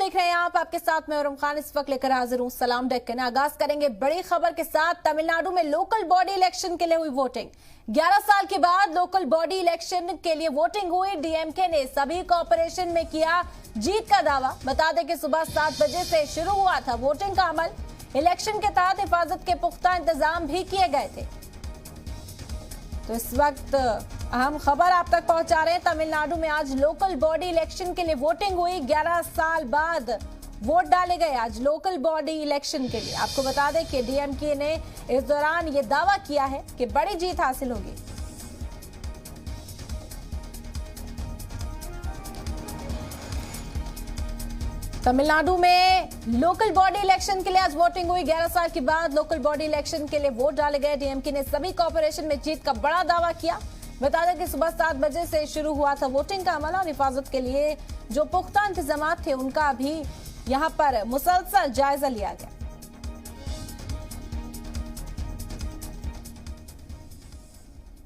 देख रहे हैं आप, आपके साथ मैं उर्म खान इस वक्त लेकर हाजिर हूं सलाम डेक्कन। आगाज करेंगे बड़ी खबर के साथ। तमिलनाडु में लोकल बॉडी इलेक्शन के लिए हुई वोटिंग। 11 साल के बाद लोकल बॉडी इलेक्शन के लिए वोटिंग हुई। डीएमके ने सभी कॉर्पोरेशन में किया जीत का दावा। बता दें कि सुबह 7 बजे से शुरू हुआ था वोटिंग का अमल। इलेक्शन के तहत हिफाजत के पुख्ता इंतजाम भी किए गए थे। तो इस वक्त अहम खबर आप तक पहुंचा रहे हैं। तमिलनाडु में आज लोकल बॉडी इलेक्शन के लिए वोटिंग हुई। 11 साल बाद वोट डाले गए आज लोकल बॉडी इलेक्शन के लिए। आपको बता दें कि डीएमके ने इस दौरान ये दावा किया है कि बड़ी जीत हासिल होगी। तमिलनाडु में लोकल बॉडी इलेक्शन के लिए आज वोटिंग हुई। 11 साल के बाद लोकल बॉडी इलेक्शन के लिए वोट डाले गए। डीएमके ने सभी कॉर्पोरेशन में जीत का बड़ा दावा किया। बता दें कि सुबह 7 बजे से शुरू हुआ था वोटिंग का अमल और हिफाजत के लिए जो पुख्ता इंतजाम थे उनका भी यहां पर मुसलसल जायजा लिया गया।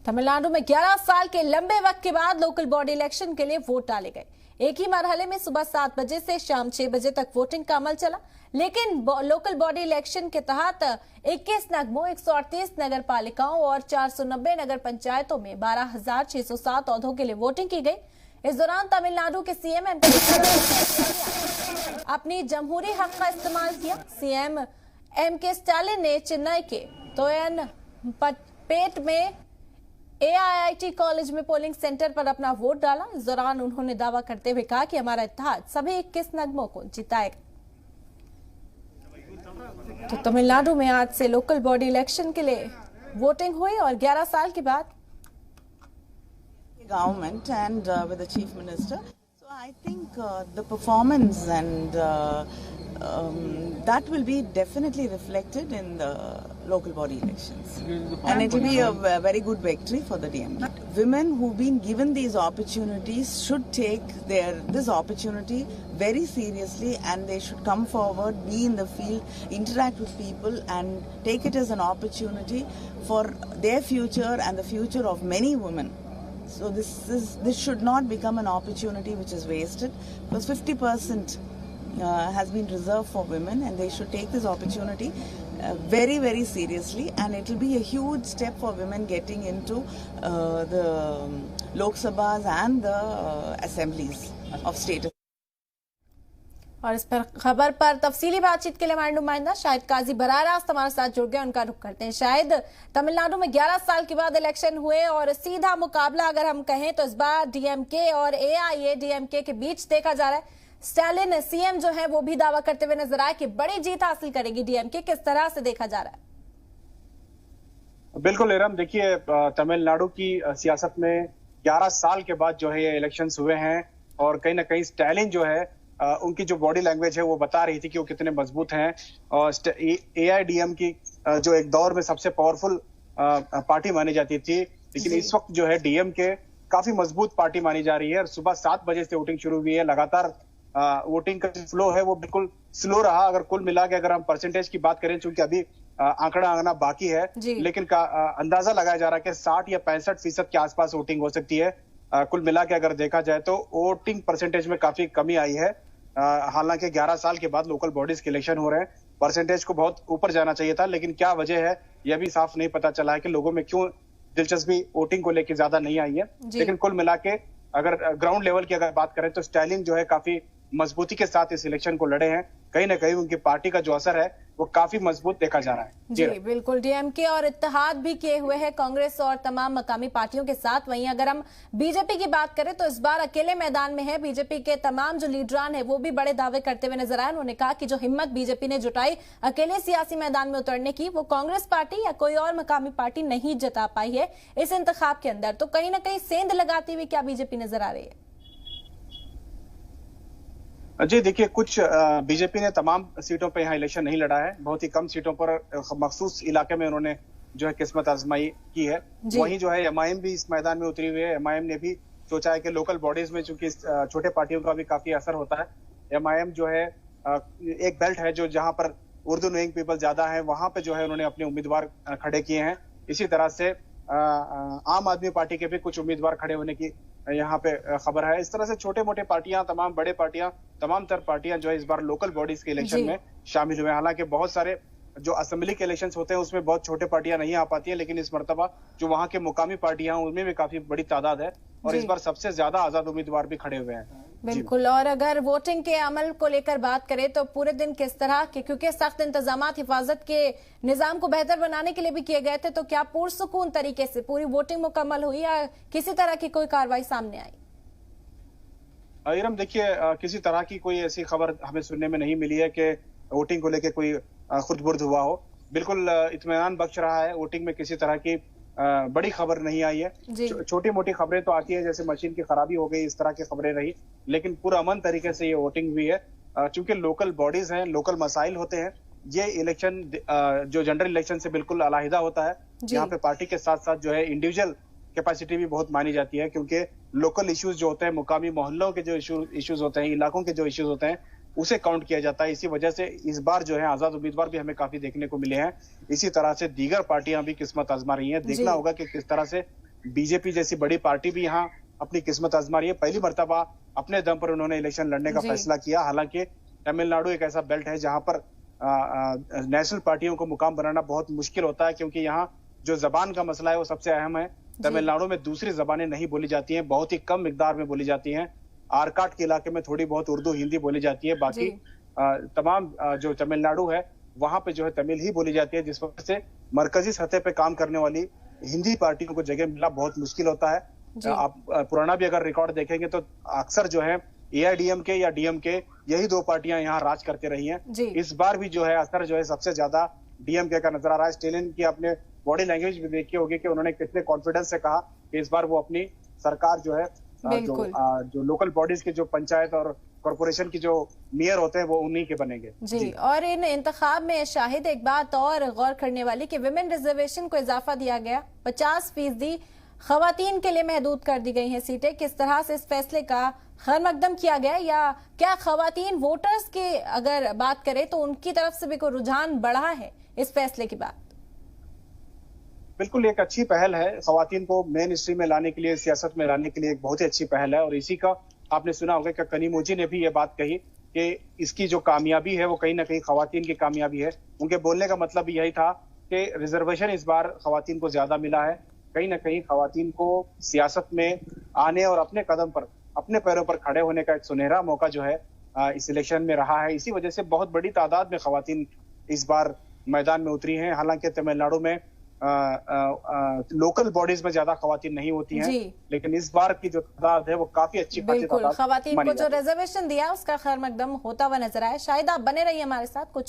तमिलनाडु में 11 साल के लंबे वक्त के बाद लोकल बॉडी इलेक्शन के लिए वोट डाले गए। एक ही मरहले में सुबह 7 बजे से शाम 6 बजे तक वोटिंग का अमल चला। लेकिन लोकल बॉडी इलेक्शन के तहत 21 नगमों 138 नगर पालिकाओं और 490 नगर पंचायतों में 12,607 औहदों के लिए वोटिंग की गई। इस दौरान तमिलनाडु के सीएम अपनी जमहूरी हक का इस्तेमाल किया। सीएम एमके स्टालिन ने चेन्नई के तोयनपेट में एआईआईटी कॉलेज में पोलिंग सेंटर पर अपना वोट डाला। इस दौरान उन्होंने दावा करते हुए कहा कि हमारा इत्तेहाद सभी 21 नगमों को जिताएगा। तो तमिलनाडु में आज से लोकल बॉडी इलेक्शन के लिए वोटिंग हुई और 11 साल के बाद government and with the chief minister. So I think the performance and that will be definitely reflected in the local body elections, and it will be a very good victory for the DMK. Women who've been given these opportunities should take this opportunity very seriously, and they should come forward, be in the field, interact with people, and take it as an opportunity for their future and the future of many women. So this should not become an opportunity which is wasted, because 50% has been reserved for women, and they should take this opportunity very, very seriously, and it will be a huge step for women getting into the Lok Sabhas and the assemblies of state. और इस पर खबर पर तफसीली बातचीत के लिए हमारे नुमाइंदा शाहिद काजी बराह रास्त हमारे साथ जुड़ गए। उनका रुख करते हैं। शाहिद, तमिलनाडु में 11 साल के बाद इलेक्शन हुए और सीधा मुकाबला अगर हम कहें तो इस बार डीएमके और एआईएडीएमके के बीच देखा जा रहा है। स्टालिन सीएम जो है वो भी दावा करते हुए नजर आए कि बड़ी जीत हासिल करेगी डीएमके। किस तरह से देखा जा रहा है? बिल्कुल इरम, देखिए तमिलनाडु की सियासत में 11 साल के बाद जो है ये इलेक्शंस हुए हैं और कहीं ना कहीं स्टालिन जो है उनकी जो बॉडी लैंग्वेज है वो बता रही थी कि वो कितने मजबूत हैं। और एआईडीएम की जो एक दौर में सबसे पावरफुल पार्टी मानी जाती थी, लेकिन इस वक्त जो है डीएमके काफी मजबूत पार्टी मानी जा रही है। और सुबह 7 बजे से वोटिंग शुरू हुई है। लगातार वोटिंग का फ्लो है वो बिल्कुल स्लो रहा। अगर कुल मिला के अगर हम परसेंटेज की बात करें, चूंकि अभी आंकड़ा आना बाकी है, लेकिन अंदाजा लगाया जा रहा है कि 60 या 65% के आसपास वोटिंग हो सकती है। कुल मिला के अगर देखा जाए तो वोटिंग परसेंटेज में काफी कमी आई है। हालांकि 11 साल के बाद लोकल बॉडीज के इलेक्शन हो रहे हैं, परसेंटेज को बहुत ऊपर जाना चाहिए था, लेकिन क्या वजह है यह भी साफ नहीं पता चला है कि लोगों में क्यों दिलचस्पी वोटिंग को लेकर ज्यादा नहीं आई है। लेकिन कुल मिला के अगर ग्राउंड लेवल की अगर बात करें तो स्टालिन जो है काफी मजबूती के साथ इस इलेक्शन को लड़े हैं। कहीं ना कहीं उनकी पार्टी का जो असर है वो काफी मजबूत देखा जा रहा है। जी बिल्कुल, डीएमके और इत्तेहाद भी किए हुए हैं कांग्रेस और तमाम मकामी पार्टियों के साथ। वहीं अगर हम बीजेपी की बात करें तो इस बार अकेले मैदान में है। बीजेपी के तमाम जो लीडरान है वो भी बड़े दावे करते हुए नजर आए। उन्होंने कहा कि जो हिम्मत बीजेपी ने जुटाई अकेले सियासी मैदान में उतरने की, वो कांग्रेस पार्टी या कोई और मकामी पार्टी नहीं जता पाई है इस इंतखाब के अंदर। तो कहीं ना कहीं सेंध लगाती हुई क्या बीजेपी नजर आ रही है? जी देखिए, कुछ बीजेपी ने तमाम सीटों पर यहाँ इलेक्शन नहीं लड़ा है। बहुत ही कम सीटों पर मखसूस इलाके में उन्होंने जो है किस्मत आजमाई की है। वहीं जो है एमआईएम भी इस मैदान में उतरी हुई है। एमआईएम ने भी सोचा है कि लोकल बॉडीज में चूंकि छोटे पार्टियों का भी काफी असर होता है, एमआईएम जो है एक बेल्ट है जो जहां पर उर्दू नोइंग पीपल ज्यादा है, वहां पे जो है उन्होंने अपने उम्मीदवार खड़े किए हैं। इसी तरह से आम आदमी पार्टी के भी कुछ उम्मीदवार खड़े होने की यहाँ पे खबर है। इस तरह से छोटे मोटे पार्टियां, तमाम बड़े पार्टियां, तमाम तर पार्टियां जो है इस बार लोकल बॉडीज के इलेक्शन में शामिल हुए हैं। हालांकि बहुत सारे जो असेंबली के इलेक्शंस होते हैं उसमें बहुत छोटे पार्टियां नहीं आ पाती हैं, लेकिन इस मर्तबा जो वहां के मुकामी पार्टियां हैं उनमें भी काफी बड़ी तादाद है और इस बार सबसे ज्यादा आजाद उम्मीदवार भी खड़े हुए हैं। बिल्कुल। और अगर वोटिंग के अमल को लेकर बात करें तो पूरे दिन किस तरह के, क्योंकि सख्त इंतजामात हिफाजत के निजाम को बेहतर बनाने के लिए भी किए गए थे, तो क्या पुरसुकून तरीके से पूरी वोटिंग मुकम्मल हुई या किसी तरह की कोई कार्रवाई सामने आई? इरम, देखिए, किसी तरह की कोई ऐसी खबर हमें सुनने में नहीं मिली है कि वोटिंग को लेकर कोई खुदबुर्द हुआ हो। बिल्कुल इत्मीनान बख्श रहा है। वोटिंग में किसी तरह की बड़ी खबर नहीं आई है। छोटी मोटी खबरें तो आती है, जैसे मशीन की खराबी हो गई, इस तरह की खबरें रही, लेकिन पूरा अमन तरीके से ये वोटिंग हुई है। चूंकि लोकल बॉडीज हैं, लोकल मसाइल होते हैं, ये इलेक्शन जो जनरल इलेक्शन से बिल्कुल अलहदा होता है। यहाँ पे पार्टी के साथ साथ जो है इंडिविजुअल कैपेसिटी भी बहुत मानी जाती है, क्योंकि लोकल इश्यूज जो होते हैं, मुकामी मोहल्लों के जो इश्यूज होते हैं, इलाकों के जो इश्यूज होते हैं, उसे काउंट किया जाता है। इसी वजह से इस बार जो है आजाद उम्मीदवार भी हमें काफी देखने को मिले हैं। इसी तरह से दीगर पार्टियां भी किस्मत आजमा रही हैं। देखना होगा कि किस तरह से बीजेपी जैसी बड़ी पार्टी भी यहाँ अपनी किस्मत आजमा रही है। पहली मर्तबा अपने दम पर उन्होंने इलेक्शन लड़ने का फैसला किया। हालांकि तमिलनाडु एक ऐसा बेल्ट है जहां पर नेशनल पार्टियों को मुकाम बनाना बहुत मुश्किल होता है, क्योंकि यहाँ जो जबान का मसला है वो सबसे अहम है। तमिलनाडु में दूसरी जबानें नहीं बोली जाती हैं, बहुत ही कम मिकदार में बोली जाती हैं। आरकाट के इलाके में थोड़ी बहुत उर्दू हिंदी बोली जाती है, बाकी तमाम जो तमिलनाडु है वहां पे जो है तमिल ही बोली जाती है, जिस वजह से मरकजी सतह पे काम करने वाली हिंदी पार्टियों को जगह मिलना बहुत मुश्किल होता है। आप पुराना भी अगर रिकॉर्ड देखेंगे तो अक्सर जो है एआईडीएमके या डीएमके यही दो पार्टियां यहाँ राज करते रही हैं। इस बार भी जो है असर जो है सबसे ज्यादा डीएमके का नजर आ रहा है। स्टेलिन की अपने बॉडी लैंग्वेज भी देखी होगी कि उन्होंने कितने कॉन्फिडेंस से कहा कि इस बार वो अपनी सरकार जो है जो लोकल बॉडीज के जो पंचायत और कॉर्पोरेशन की जो मेयर होते हैं वो उन्हीं के बनेंगे। जी। और इन इंतखाब में शाहिद एक बात और गौर करने वाली कि विमेन रिजर्वेशन को इजाफा दिया गया, 50% खवातीन के लिए महदूद कर दी गई हैं सीटें। किस तरह से इस फैसले का खैर मकदम किया गया, या क्या खवातीन वोटर्स की अगर बात करें तो उनकी तरफ से भी कोई रुझान बढ़ा है इस फैसले के बाद? बिल्कुल एक अच्छी पहल है। खवातीन को मेन स्ट्रीम में लाने के लिए, सियासत में लाने के लिए एक बहुत ही अच्छी पहल है। और इसी का आपने सुना होगा कि कनीमोजी ने भी ये बात कही कि इसकी जो कामयाबी है वो कहीं ना कहीं खवातीन की कामयाबी है। उनके बोलने का मतलब भी यही था कि रिजर्वेशन इस बार खवातीन को ज्यादा मिला है। कहीं ना कहीं खवातीन को सियासत में आने और अपने कदम पर, अपने पैरों पर खड़े होने का एक सुनहरा मौका जो है इस इलेक्शन में रहा है। इसी वजह से बहुत बड़ी तादाद में खवातीन इस बार मैदान में उतरी हैं। हालांकि तमिलनाडु में लोकल बॉडीज में ज्यादा खवातीन नहीं होती हैं, लेकिन इस बार की जो तादाद है वो काफी अच्छी बिल्कुल खवातीन को जो रिजर्वेशन दिया उसका खैर मकदम होता हुआ नजर आया। शायद आप बने रहिए हमारे साथ। कुछ